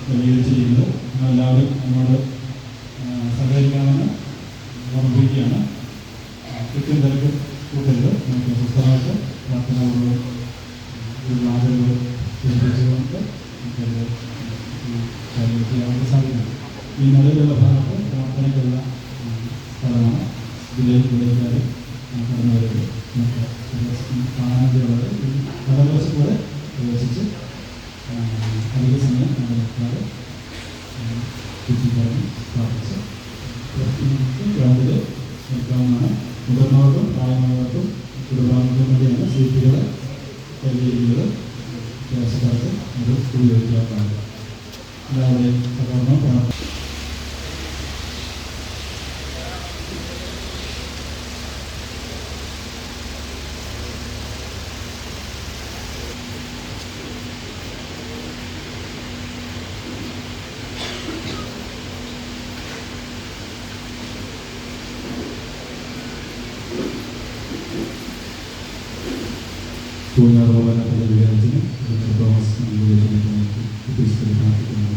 ക്രമീകരിച്ചിരിക്കുന്നത്. എല്ലാവരും നമ്മോട് സഹകരിക്കാമെന്ന് ഓർമ്മിപ്പിക്കുകയാണ്. കൃത്യം തിരക്ക് കൂട്ടരുത്. നമുക്ക് സ്വസ്ഥമായിട്ട് പ്രാർത്ഥനകളോട് ആദരവ് സ്വീകരിച്ചുകൊണ്ട് ചെയ്യാൻ സാധിക്കണം. ഈ നടുവിലുള്ള ഭാഗത്ത് പ്രാർത്ഥനയ്ക്കുള്ള സ്ഥലമാണ്. ഇതിലേക്ക് വിളിക്കാതെ കടന്നു വരുന്നത് നമുക്ക് കാണാനുള്ളത് കടലോസം കൂടെ പ്രവേശിച്ച് അധിക സമയം നടക്കാതെ എത്തിക്കാനും പ്രാർത്ഥിച്ച് ഗ്രൗണ്ടിൽ നിൽക്കാവുന്നതാണ്. മുതിർന്നവർക്കും പ്രായമായവർക്കും കുടുംബാംഗങ്ങൾക്കും വേണ്ടിയാണ് സീറ്റുകൾ കരുതിയിരിക്കുന്നത്. ദേശക്കാർക്ക് അത് ഉപയോഗിക്കാവുന്നതാണ്. എല്ലാവരെയും സഹകരണം പ്രാർത്ഥന. വികാരത്തിന് തോമസ് പ്രാർത്ഥിക്കുന്നത്.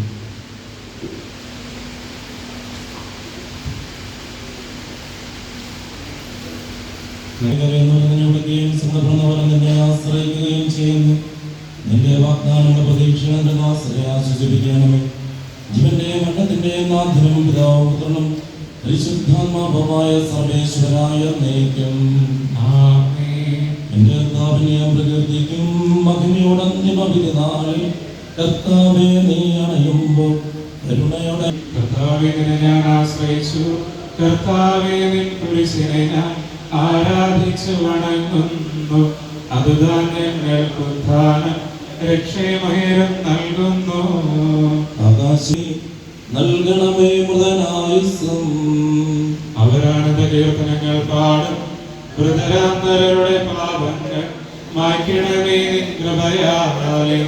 വിളിക്കുകയും സന്ദർഭം തന്നെ ആശ്രയിക്കുകയും ചെയ്യുന്നു. നിന്റെ വാഗ്ദാനങ്ങളുടെ പ്രതീക്ഷ ആശ്രയിച്ചു മരണത്തിന്റെ നാഥനും പിതാവും പുത്രനും പരിശുദ്ധാത്മാവുമായ സർവേശ്വരായ നയിക്കും. എന്റെ കർത്താവിനെ പ്രകീർത്തിക്കും. മഹിമയുടെ അന്തിമവിധി നാളിൽ കർത്താവേ നീ അണയുമ്പോൾ കരുണയോടെ. കർത്താവേ നിന്നെ ഞാൻ ആശ്രയിച്ചു. കർത്താവേ നിൻ കുരിശിനെ ഞാൻ ആരാധിച്ചു വണങ്ങുന്നു. അതുതാൻ ഞങ്ങൾക്ക് ഉദ്ധാനം രക്ഷമേറും നൽകുന്നു. ആകാശി നൽകണമേ മൃതനായുസ്സും. അവരാനന്ദ കീർത്തനങ്ങൾ പാടും. മൃതരാന്തരരുടെ പാപങ്ങൾ മായ്ക്കണമേ നിൻ കൃപയാലെ.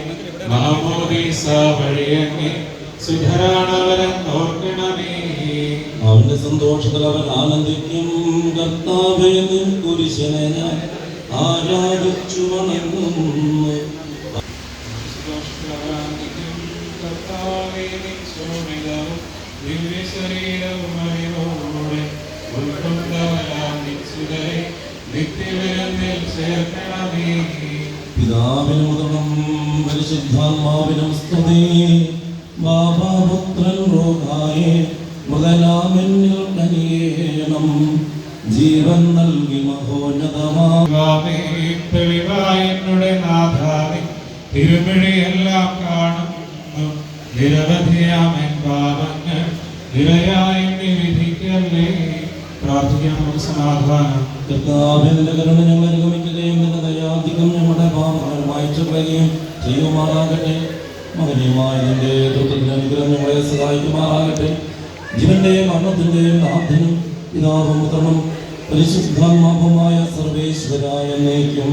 മാമോദീസ വഴിയങ്ങി സുധരാണവരം ഓർക്കണമേ. അവന്റെ സന്തോഷത്തിൽ അവൻ ആനന്ദിക്കും. കർത്താവേ നിൻ കുരിശിനെ ഞാൻ ആരാധിച്ചു വണങ്ങുന്നു. കർത്താവേ നിൻ ശോഭിതവും ദിവ്യശരീരവും അറിവോടെ ഉൾക്കൊണ്ടവരാം നിശ്ചിതരെ നിത്യവിരുന്നിൽ ചേർക്കണമേ. പിതാവിനും പുത്രനും പരിശുദ്ധാത്മാവിനും സ്തുതി. ബാബാപുത്രൻ റൂഹായേ മൃതനാമെന്നിൽ കനിയേണം. ജീവൻ നൽകി മഹോന്നതമാമേ. തെളിവായി എന്നുടെ നാഥാവേ തിരുമിഴിയെല്ലാം കാണുന്നു. നിരവധിയാമൻ പാപങ്ങൾ നിരയായി വിധിക്കല്ലേ. പ്രാർത്ഥിക്കാം. സമാധാനം. കർത്താവിന്റെ കരുണ ഞങ്ങൾ അനുഗമിക്കുകയും നിന്റെ ദയാധികം ഞങ്ങളുടെ പാപങ്ങൾ മായ്ച്ചു കളയുകയും ചെയ്യുമാറാകട്ടെ. മകനീയമായ നിന്റെ തൃത്വത്തിന്റെ അനുഗ്രഹം ഞങ്ങളെ സഹായിക്കുമാറാകട്ടെ. ജീവന്റെയും മരണത്തിന്റെയും നാഥനും പിതാവും പുത്രനും പരിശുദ്ധാത്മാവുമായ സർവേശ്വരായ എന്നേക്കും.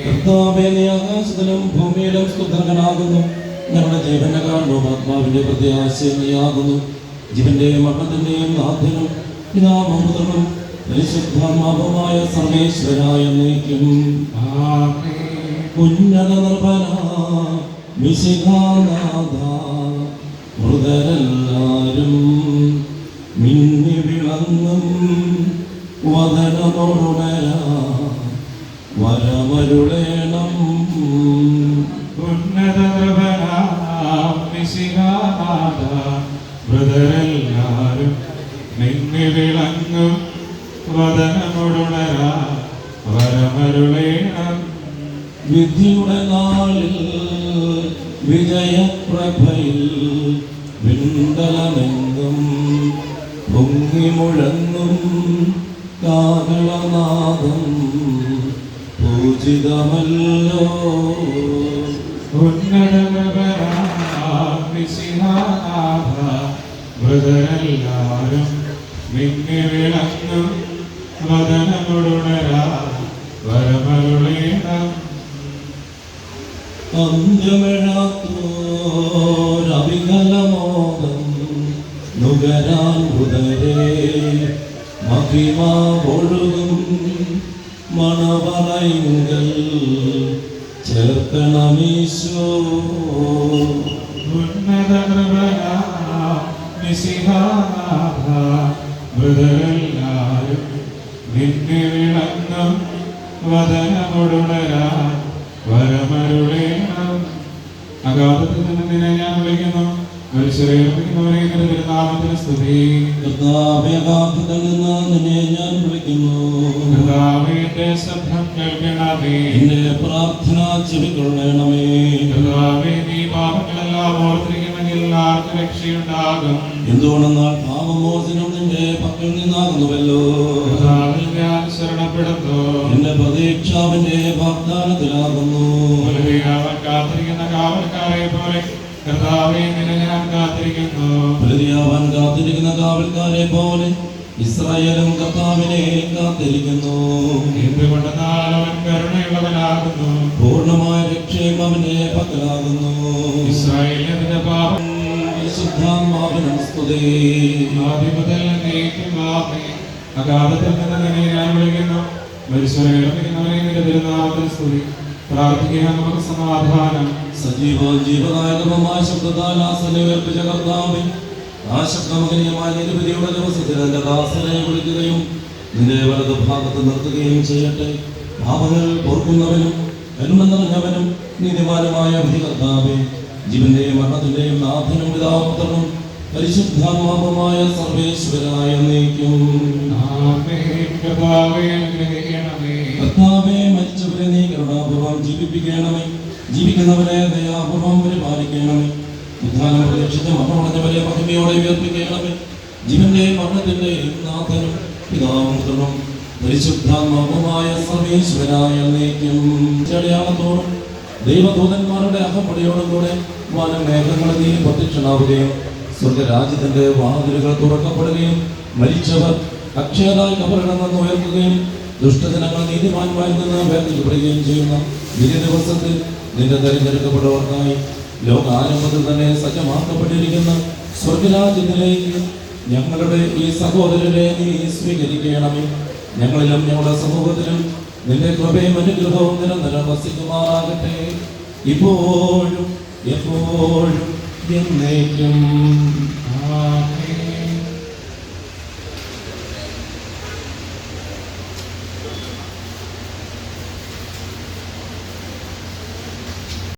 കർത്താവേ നീ ആകാശത്തിലും ഭൂമിയിലും സ്തുതർക്കനാകുന്നു. ഞങ്ങളുടെ ജീവന്റെ കാരണവും ആത്മാവിന്റെ പ്രത്യാശ നീയാകുന്നു. ജീവന്റെയും മരണത്തിന്റെയും നാഥനും പിതാവും പുത്രനും പരിശുദ്ധാത്മാവുമായ സർവേശ്വരായ എന്നേക്കും. ഉന്നത നിർഭന മിശിഹാനാഥ മൃതരെല്ലാരും മിന്നി വിളങ്ങും വദനമോടുണരാ വരമരുളേണം. ഉന്നത മിശിഹാനാഥ മൃതരെല്ലാരും മിന്നി വിളങ്ങും വദനമോടുണരാ വരമരുളേണം. വിധിയുടെ നാളിൽ വിജയപ്രഭയിൽ വിണ്ടലമെങ്കും പൊങ്ങി മുഴങ്ങും കാഹളനാദം പൂജിതമല്ലോ. ഉന്നതമിശിഹാനാഥ മൃതരെല്ലാരും മിന്നി വിളങ്ങും വദനമോടുണരാ വരമരുളേണം. അന്ത്യമിഴാത്തോരവികലമോദം നുകരാൻ ഉദരേ മഹിമ ഒഴുകും മണവറയുങ്കൽ ചേർക്കണമീശോ. ഉന്നത മിശിഹാനാഥ മൃതരെല്ലാരും മിന്നി വിളങ്ങും വദനമോടുണരാ വരമരുളേണം. അഗാധത്തിൽ നിന്ന് നിന്നെ ഞാൻ വിളിക്കുന്നു. നാമത്തിന് സ്തുതി. കർത്താവ്യഗാധത്തിൽ നിന്ന് നിന്നെ ഞാൻ വിളിക്കുന്നു. കർത്താവിന്റെ ശബ്ദം കേൾക്കണമേ. എന്റെ പ്രാർത്ഥന ചെവിക്കൊള്ളണമേ. കർത്താവേ നീ പാപങ്ങളെല്ലാം ഓർത്തിരിക്കുമെങ്കിൽ ആർക്ക് രക്ഷയുണ്ടാകും. എന്തുകൊണ്ടെന്നാൽ പാപമോചനം നിന്റെ പക്കൽ നിന്നാകുന്നുവല്ലോ. കർത്താവിൽ ഞാൻ ശരണപ്പെടുന്നു. എന്റെ പ്രതീക്ഷ അവന്റെ വാഗ്ദാനത്തിലാകുന്നു. അവൻ കാത്തിരിക്കുന്ന കാവൽക്കാരെ പോലെ കർത്താവേ നിന്നെ ഞാൻ കാത്തിരിക്കുന്നു. അവൻ കാത്തിരിക്കുന്ന കാവൽക്കാരെ പോലെ ഇസ്രായേലും കർത്താവിനെ കാത്തിരിക്കുന്നു. എന്തുകൊണ്ടെന്നാൽ അവൻ കരുണയുള്ളവനാകുന്നു. പൂർണ്ണമായ രക്ഷയും അവന്റെ പക്കലാകുന്നു. ഇസ്രായേലിന്റെ പാപം പരിശുദ്ധാത്മാവിനും സ്തുതി. ആദ്യം മുതൽ എന്നേക്കും ആമേൻ. അഗാധത്തിൽ നിന്ന് നിന്നെ ഞാൻ വിളിക്കുന്നു. മരിച്ചവരെ നിന്റെ തിരുനാമത്തിൽ സ്തുതി. പ്രാർത്ഥിക്കാൻ നമുക്ക് സമാധാനം. സജീവ ജീവനായകമായ ശബ്ദത്താൽ ആസനവേൽപ്പിച്ച കർത്താവേ, ആശക്തമകനീയമായ നിരവധിയുടെ ദിവസത്തിൽ എന്റെ ദാസനെ വിളിക്കുകയും നിന്റെ വലതു ഭാഗത്ത് നിർത്തുകയും ചെയ്യട്ടെ. പാപങ്ങൾ ഓർക്കുന്നവനും കരുണ നിറഞ്ഞവനും നീതിമാനുമായ വിധി കർത്താവേ, ജീവന്റെയും മരണത്തിന്റെയും നാഥനും പിതാപുത്രനും പരിശുദ്ധാത്മാവുമായ സർവേശ്വരായ നീക്കും. കർത്താവേ, മരിച്ചവരെ നീ കരുണാപൂർവം ജീവിപ്പിക്കണമേ. ജീവിക്കുന്നവരെ ദയാപൂർവം പരിപാലിക്കണമേ. ഉദ്ധാനം പ്രതീക്ഷിച്ച മരണമടഞ്ഞവരെ മഹിമയോടെ ഉയർപ്പിക്കണമേ. ജീവന്റെയും മരണത്തിന്റെയും നാഥനും പിതാപുത്രനും പരിശുദ്ധാത്മാവുമായ സർവേശ്വരായ നീക്കും. അടയാളത്തോടും ദൈവദൂതന്മാരുടെ അകമ്പടിയോടും കൂടെ വാനമേഘങ്ങളിൽ നീ പ്രത്യക്ഷനാവുകയും സ്വർഗരാജ്യത്തിന്റെ വാതിലുകൾ തുറക്കപ്പെടുകയും മരിച്ചവർ അക്ഷയരായി കബറിൽ നിന്ന് ഉയർത്തുകയും ദുഷ്ടജനങ്ങൾ നീതിമാന്മാരിൽ നിന്ന് വേർതിരിക്കപ്പെടുകയും ചെയ്യുന്ന വലിയ ദിവസത്തിൽ നിന്റെ തെരഞ്ഞെടുക്കപ്പെട്ടവർക്കായി ലോകാരംഭത്തിൽ തന്നെ സജ്ജമാക്കപ്പെട്ടിരിക്കുന്ന സ്വർഗരാജ്യത്തിലേക്ക് ഞങ്ങളുടെ ഈ സഹോദരരെ നീ സ്വീകരിക്കണമേ. ഞങ്ങളിലും ഞങ്ങളുടെ സമൂഹത്തിലും നിന്റെ കൃപയും അനുഗ്രഹവും നിരന്തരം വസിക്കുമാറാകട്ടെ, ഇപ്പോഴും എപ്പോഴും എന്നേക്കും.